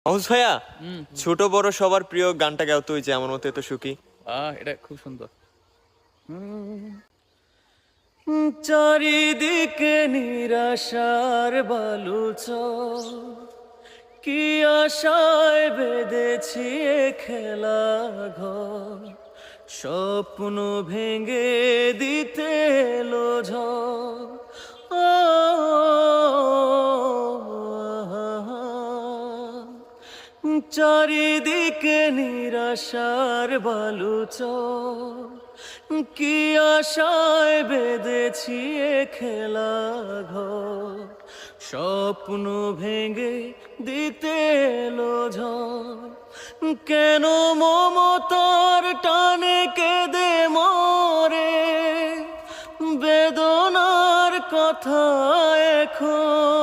মাহফুজ ভাইয়া, হুম। ছোট বড় সবার প্রিয় গানটা গাও তুই যে আমার মতো এত সুখী। এটা খুব সুন্দর। চারিদিকে নিরাশার বালুচর, কি আশায় বেঁধেছি এ খেলা ঘর, স্বপ্ন ভেঙে দিতে এলো ঝড়। ও চারিদিকে নিরাশার বালুচর, কি আশায় বেঁধেছি এ খেলা ঘর, স্বপ্ন ভেঙে দিতে এলো ঝড়। কেন মমতার টানে কেঁদে মরে, বেদনার কথা এখন